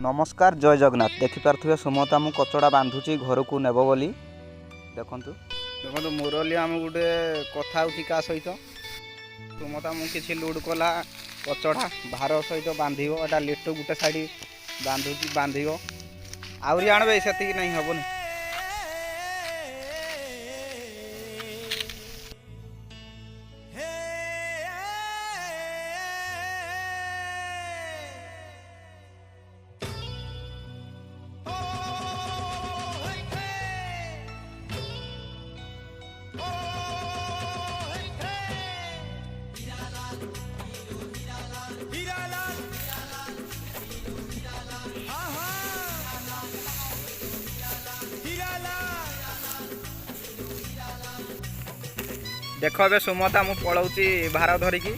नमस्कार जय जगन्नाथ देखिपे सुमता मु कचड़ा बांधुची घर को नेब बोली देखु देखो मुरली आम गोटे कथा क्या सहित सुमता मु कि लुड कला कचड़ा भार सहित बांधा लिटू गोटे साइड बांधुची बांध आहरी आणवे से नहीं हेनी। देख ए सुमता मु पलाऊँ भार धरिकी